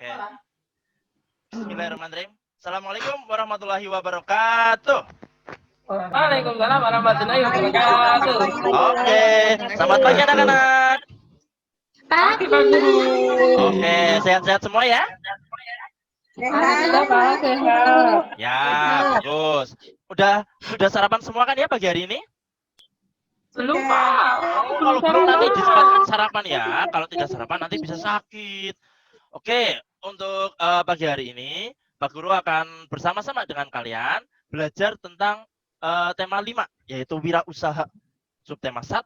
Oke. Bismillahirrahmanirrahim. Assalamualaikum warahmatullahi wabarakatuh. Waalaikumsalam warahmatullahi wabarakatuh. Oke, selamat pagi anak-anak. Pagi Pak Guru. Oke, sehat-sehat semua ya? Alhamdulillah Pak, sehat. Ya, bagus. Sudah sarapan semua kan ya pagi hari ini? Belum Pak. Kalau belum nanti disempatkan sarapan ya. Kalau tidak sarapan nanti bisa sakit. Oke, untuk pagi hari ini Pak Guru akan bersama-sama dengan kalian belajar tentang tema 5, yaitu wirausaha. Subtema 1,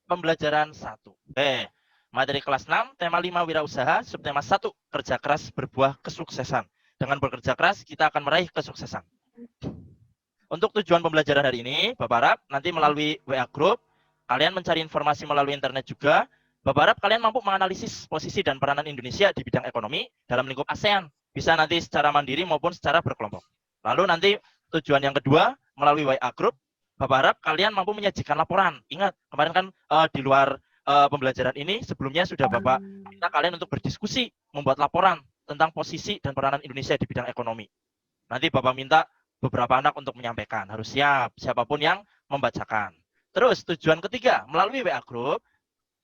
pembelajaran 1. Oke, materi kelas 6, tema 5 wirausaha, subtema 1, kerja keras berbuah kesuksesan. Dengan bekerja keras, kita akan meraih kesuksesan. Untuk tujuan pembelajaran hari ini, Bapak harap nanti melalui WA Group, kalian mencari informasi melalui internet juga. Bapak harap kalian mampu menganalisis posisi dan peranan Indonesia di bidang ekonomi dalam lingkup ASEAN. Bisa nanti secara mandiri maupun secara berkelompok. Lalu nanti tujuan yang kedua, melalui WA Group, Bapak harap kalian mampu menyajikan laporan. Ingat, kemarin kan di luar pembelajaran ini, sebelumnya sudah Bapak minta kalian untuk berdiskusi, membuat laporan tentang posisi dan peranan Indonesia di bidang ekonomi. Nanti Bapak minta beberapa anak untuk menyampaikan. Harus siap, siapapun yang membacakan. Terus tujuan ketiga, melalui WA Group,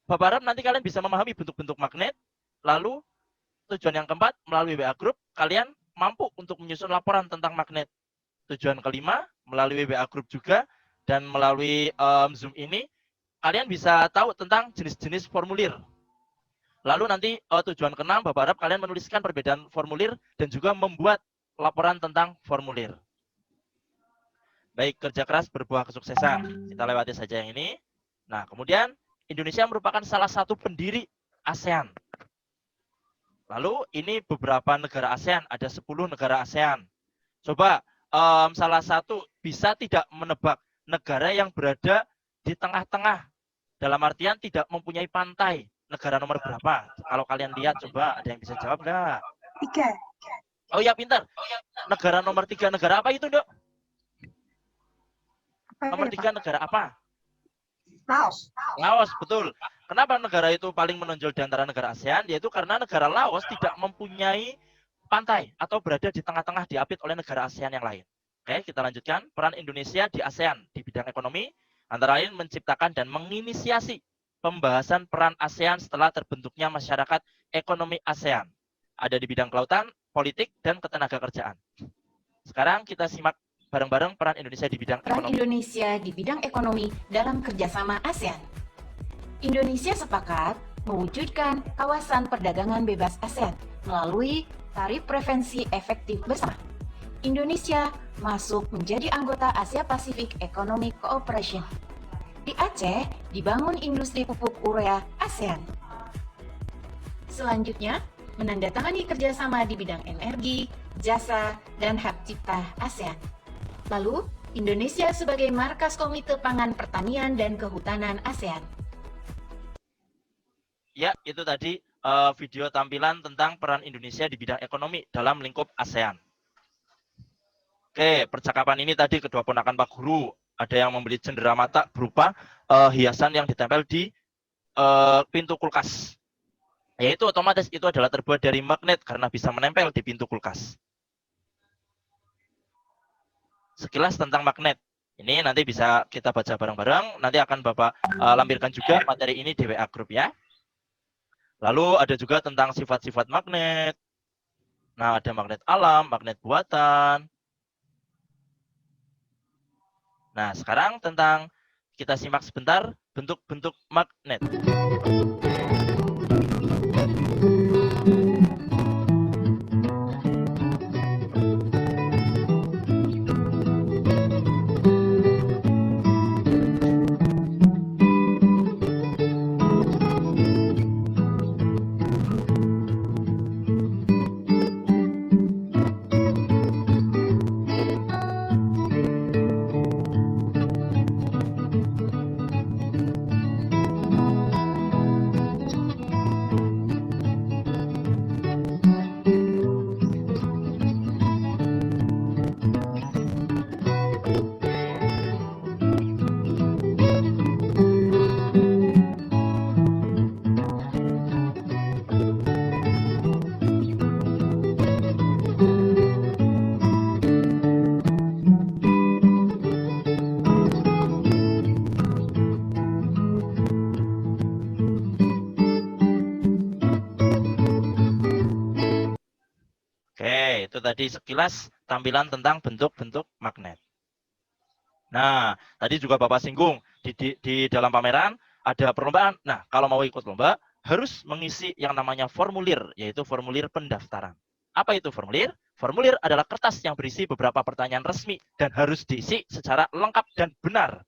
Bapak harap nanti kalian bisa memahami bentuk-bentuk magnet. Lalu tujuan yang keempat, melalui WA Group, kalian mampu untuk menyusun laporan tentang magnet. Tujuan kelima, melalui WA Group juga, dan melalui Zoom ini, kalian bisa tahu tentang jenis-jenis formulir. Lalu nanti tujuan keenam, Bapak harap kalian menuliskan perbedaan formulir dan juga membuat laporan tentang formulir. Baik, kerja keras berbuah kesuksesan. Kita lewati saja yang ini. Nah, kemudian Indonesia merupakan salah satu pendiri ASEAN. Lalu ini beberapa negara ASEAN, ada 10 negara ASEAN. Coba salah satu bisa tidak menebak negara yang berada di tengah-tengah. Dalam artian tidak mempunyai pantai. Negara nomor berapa? Kalau kalian lihat, coba ada yang bisa jawab nggak? 3. Oh ya, pintar. Negara nomor 3, negara apa itu, Dok? Nomor 3 negara apa? Laos. Laos, betul. Kenapa negara itu paling menonjol di antara negara ASEAN? Yaitu karena negara Laos tidak mempunyai pantai atau berada di tengah-tengah diapit oleh negara ASEAN yang lain. Oke, kita lanjutkan. Peran Indonesia di ASEAN di bidang ekonomi, antara lain menciptakan dan menginisiasi pembahasan peran ASEAN setelah terbentuknya masyarakat ekonomi ASEAN. Ada di bidang kelautan, politik, dan ketenagakerjaan. Sekarang kita simak bareng-bareng peran Indonesia di bidang Peran ekonomi. Indonesia di bidang ekonomi dalam kerjasama ASEAN. Indonesia sepakat mewujudkan kawasan perdagangan bebas ASEAN melalui tarif preferensi efektif bersama. Indonesia masuk menjadi anggota Asia Pacific Economic Cooperation. Di Aceh dibangun industri pupuk urea ASEAN. Selanjutnya, menandatangani kerjasama di bidang energi, jasa, dan hak cipta ASEAN. Lalu, Indonesia sebagai markas Komite Pangan Pertanian dan Kehutanan ASEAN. Ya, itu tadi video tampilan tentang peran Indonesia di bidang ekonomi dalam lingkup ASEAN. Oke, percakapan ini tadi kedua ponakan Pak Guru. Ada yang membeli cenderamata berupa hiasan yang ditempel di pintu kulkas. Yaitu otomatis itu adalah terbuat dari magnet karena bisa menempel di pintu kulkas. Sekilas tentang magnet. Ini nanti bisa kita baca bareng-bareng. Nanti akan Bapak lampirkan juga materi ini di WA Group ya. Lalu ada juga tentang sifat-sifat magnet. Nah, ada magnet alam, magnet buatan. Nah, sekarang kita simak sebentar bentuk-bentuk magnet. Itu tadi sekilas tampilan tentang bentuk-bentuk magnet. Nah, tadi juga Bapak singgung di dalam pameran ada perlombaan. Nah, kalau mau ikut lomba harus mengisi yang namanya formulir, yaitu formulir pendaftaran. Apa itu formulir? Formulir adalah kertas yang berisi beberapa pertanyaan resmi dan harus diisi secara lengkap dan benar.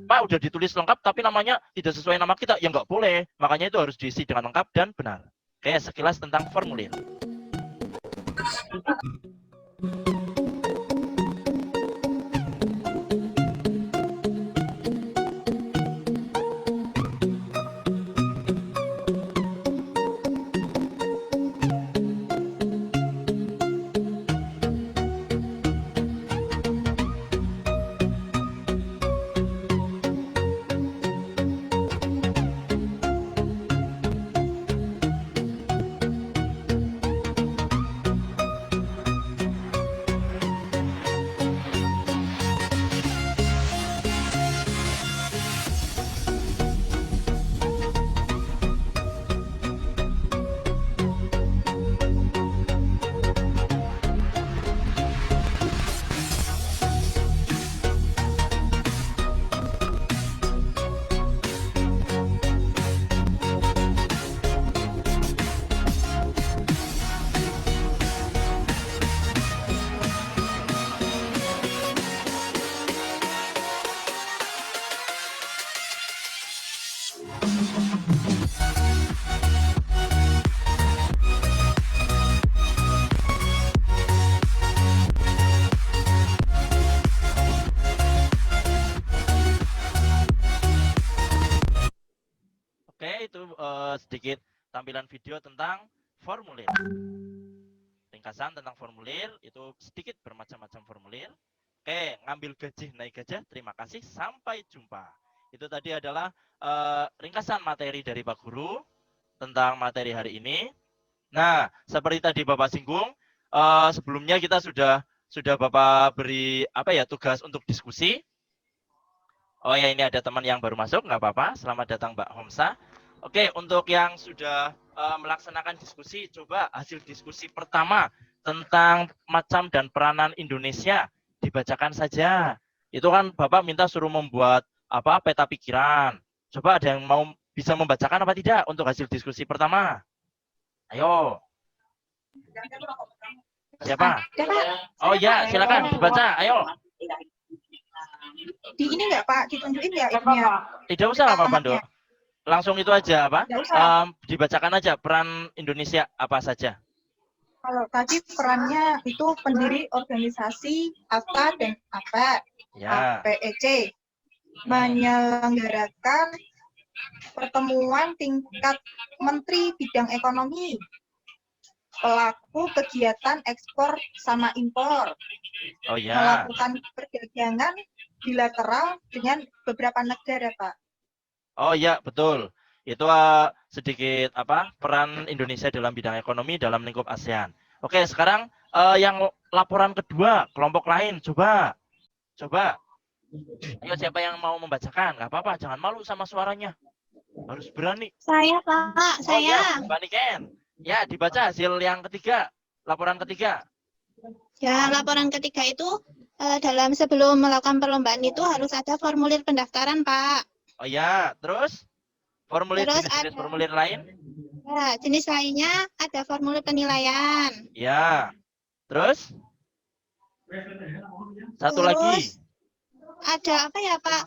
Pak, udah ditulis lengkap tapi namanya tidak sesuai nama kita, ya nggak boleh. Makanya itu harus diisi dengan lengkap dan benar. Oke, sekilas tentang formulir. Oke, itu sedikit tampilan video tentang formulir. Ringkasan tentang formulir, itu sedikit bermacam-macam formulir. Oke, ngambil gaji, naik gajah, terima kasih, sampai jumpa. Itu tadi adalah ringkasan materi dari Pak Guru tentang materi hari ini. Nah, seperti tadi Bapak singgung, sebelumnya kita sudah Bapak beri tugas untuk diskusi. Oh ya, ini ada teman yang baru masuk, nggak apa-apa. Selamat datang Mbak Homsa. Oke, untuk yang sudah melaksanakan diskusi, coba hasil diskusi pertama tentang macam dan peranan Indonesia dibacakan saja. Itu kan Bapak minta suruh membuat peta pikiran. Coba ada yang mau bisa membacakan apa tidak untuk hasil diskusi pertama? Ayo. Siapa? Oh ya, silakan dibaca. Ayo. Di ini nggak Pak, ditunjukin nggak Apa, ininya? Pak? Tidak usah Pak Pando. Langsung itu aja Nggak usah. dibacakan aja peran Indonesia apa saja. Kalau tadi perannya itu pendiri organisasi apa dan apa, Ya. APEC, menyelenggarakan pertemuan tingkat Menteri Bidang Ekonomi, pelaku kegiatan ekspor sama impor, Oh ya. melakukan perdagangan bilateral dengan beberapa negara, Pak. Oh ya, betul. Itu sedikit peran Indonesia dalam bidang ekonomi dalam lingkup ASEAN. Oke, sekarang yang laporan kedua, kelompok lain, coba. Ayo, siapa yang mau membacakan? Nggak apa-apa, jangan malu sama suaranya. Harus berani. Saya, Pak. Oh ya, Mbak Niken. Ya, dibaca hasil yang ketiga, laporan ketiga. Ya, laporan ketiga itu dalam sebelum melakukan perlombaan itu harus ada formulir pendaftaran, Pak. Oh ya, terus formulir Terus jenis-jenis ada- formulir lain? Ya, jenis lainnya ada formulir penilaian. Ya. Terus? Satu Terus, lagi. Ada apa ya, Pak?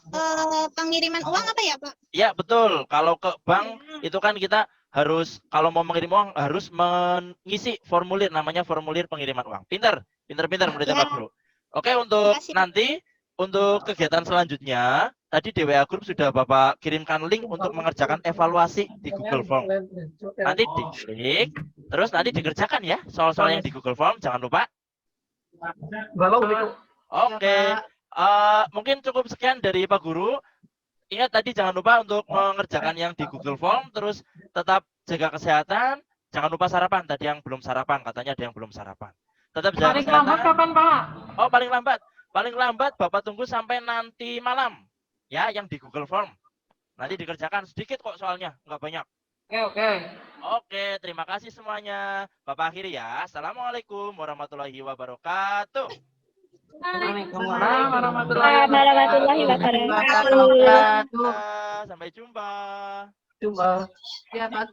Pengiriman uang apa ya, Pak? Ya, betul. Kalau ke bank itu kan kita harus kalau mau mengirim uang harus mengisi formulir namanya formulir pengiriman uang. Pinter muridnya Pak Guru. Oke, untuk Terima kasih. nanti untuk kegiatan selanjutnya tadi di WA Group sudah Bapak kirimkan link untuk mengerjakan evaluasi di Google Form. Nanti diklik, terus nanti dikerjakan ya soal-soal yang di Google Form, jangan lupa. Oke, mungkin cukup sekian dari Pak Guru. Ingat tadi jangan lupa untuk mengerjakan yang di Google Form, terus tetap jaga kesehatan. Jangan lupa sarapan. Tadi yang belum sarapan, katanya ada yang belum sarapan. Tetap jaga Paling lambat kesehatan. kapan, Pak? Oh, paling lambat Bapak tunggu sampai nanti malam. Ya, yang di Google Form. Nanti dikerjakan sedikit kok soalnya, nggak banyak. Oke. Oke, terima kasih semuanya. Bapak akhiri ya. Assalamualaikum warahmatullahi wabarakatuh. Waalaikumsalam warahmatullahi Warahmatullahi wabarakatuh. wabarakatuh. Sampai jumpa. Jumpa. Ya, Pak.